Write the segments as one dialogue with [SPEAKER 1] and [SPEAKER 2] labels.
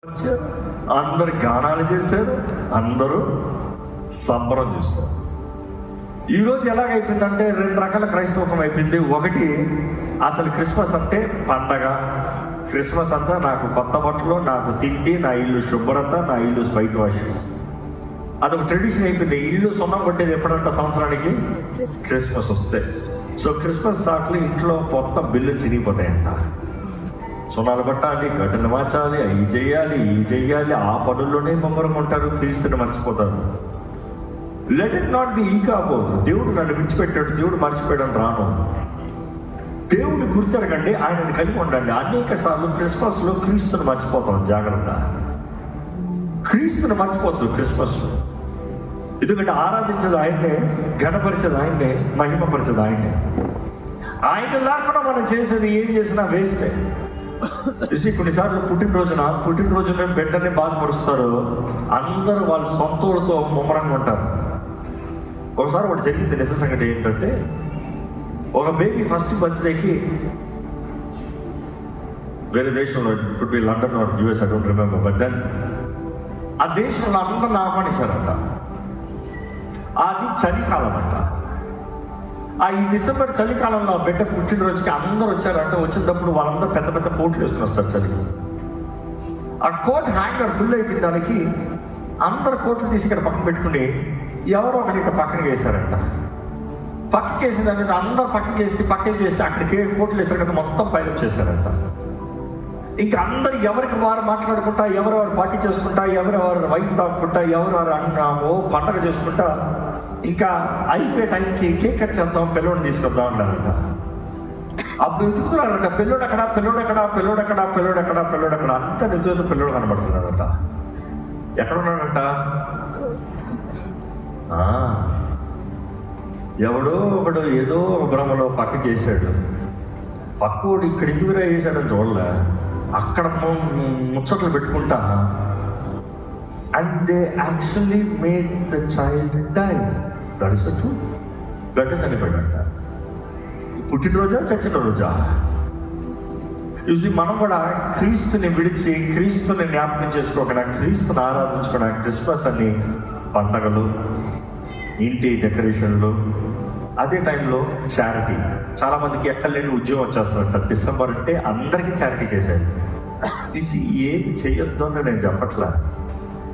[SPEAKER 1] అందరు గానాలు చేశారు, అందరూ సంబరం చేశారు. ఈరోజు ఎలాగైపోయిందంటే రెండు రకాల క్రైస్తవం అయిపోయింది. ఒకటి, అసలు క్రిస్మస్ అంటే పండగ, క్రిస్మస్ అంతా నాకు కొత్త బట్టలు, నాకు తిండి, నా ఇల్లు శుభ్రత, నా ఇల్లు వైట్ వాష్, అదొక ట్రెడిషన్ అయిపోయింది. ఇల్లు సున్నం కొట్టేది ఎప్పుడంట? సంవత్సరానికి క్రిస్మస్ వస్తే. సో క్రిస్మస్ సాట్లు ఇంట్లో మొత్తం బిల్లులు చిరిగిపోతాయంట. సున్నాలు పట్టాలి, గడ్డలు మార్చాలి, అవి చెయ్యాలి, ఇవి చెయ్యాలి. ఆ పనుల్లోనే మమ్మరం ఉంటారు, క్రీస్తుని మర్చిపోతారు. లెట్ ఇట్ నాట్ బి ఈ కాబోదు. దేవుడు నన్ను విడిచిపెట్టాడు, దేవుడు మర్చిపోయాడు రాను. దేవుడు గుర్తెరగండి, ఆయనని కలిగి ఉండండి. అనేక సార్లు క్రిస్మస్లో క్రీస్తుని మర్చిపోతాం. జాగ్రత్త, క్రీస్తుని మర్చిపోద్దు క్రిస్మస్లో. ఎందుకంటే ఆరాధించేది ఆయన్నే, ఘనపరిచేది ఆయన్నే, మహిమపరిచేది ఆయన్నే. ఆయన లేకుండా మనం చేసేది ఏం చేసినా వేస్టే. చూసి కొన్నిసార్లు పుట్టినరోజున బిడ్డని బాధపరుస్తారు. అందరూ వాళ్ళ సొంతలతో ముమ్మరంగా ఉంటారు. ఒకసారి ఒకటి జరిగింది నిజ సంగతి. ఏంటంటే, ఒక బేబీ ఫస్ట్ బర్త్డేకి వేరే దేశంలో, could be London or US, I don't remember, but then ఆ దేశంలో అందరిని ఆహ్వానించారంట. అది చలికాలం అంట. ఈ డిసెంబర్ చలికాలంలో ఆ బిడ్డ పుట్టినరోజుకి అందరూ వచ్చారంట. వచ్చినప్పుడు వాళ్ళందరూ పెద్ద పెద్ద కోట్లు వేసుకుని వస్తారు చలికి. ఆ కోట్ హ్యాంగర్ ఫుల్ అయిపోయిన దానికి అందరు కోట్లు తీసి ఇక్కడ పక్కన పెట్టుకుని ఎవరో ఒకటి ఇక్కడ పక్కన వేసారంట. పక్కకి వేసిన దాని నుంచి అందరు పక్కకి వేసి అక్కడికి కోట్లు వేసారు కదా, మొత్తం పైలప్ చేశారంట. ఇంకా అందరు ఎవరికి వారు మాట్లాడుకుంటా, ఎవరెవరు పార్టీ చేసుకుంటా, ఎవరెవరు వైన్ తాగుకుంటా, ఎవరెవరు పండగ చేసుకుంటా, ఇంకా అయిపోయే టైంకి కేక్ కట్ చేద్దాం, పిల్లోడిని తీసుకొద్దాం అన్నారంట. అప్పుడు వెతుకుతున్నారంట, పిల్లోడెక్కడ అంత నిజంతో పిల్లోడు కనబడుతున్నాడంట. ఎక్కడున్నాడంట? ఎవడో ఒకడు ఏదో ఒక భ్రమలో పక్కకి వేసాడు. పక్కోడు ఇక్కడ ఎందుకు వేసాడని చూడలే, అక్కడ ముచ్చట్లు పెట్టుకుంటా. And they actually made the child die. That is the truth. గడ్డ చనిపోయాడంట. పుట్టినరోజా చచ్చిన రోజా? యూజువల్లీ మనం కూడా క్రీస్తుని విడిచి, క్రీస్తుని జ్ఞాపకం చేసుకోకుండా, క్రీస్తుని ఆరాధించుకోవడా క్రిస్మస్ అని పండగలు, ఇంటి డెకరేషన్లు, అదే టైంలో చారిటీ. చాలా మందికి ఎక్కడలేని ఉద్యోగం వచ్చేస్తుందంట. డిసెంబర్ అంటే అందరికీ చారిటీ చేశాడు. ఇది ఏది చేయొద్దు అని నేను చెప్పట్లా.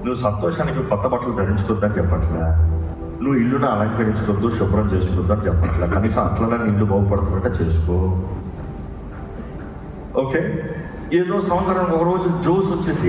[SPEAKER 1] నువ్వు సంతోషానికి కొత్త బట్టలు ధరించుకోద్దని చెప్పట్లా. నువ్వు ఇల్లును అలంకరించుకోవద్దు, శుభ్రం చేసుకోవద్దు అని చెప్పట్లా. కనీసం అట్లనే ఇల్లు బాగుపడుతున్నట్టే చేసుకో. ఓకే, ఏదో సంవత్సరం ఒక రోజు జోస్ వచ్చేసి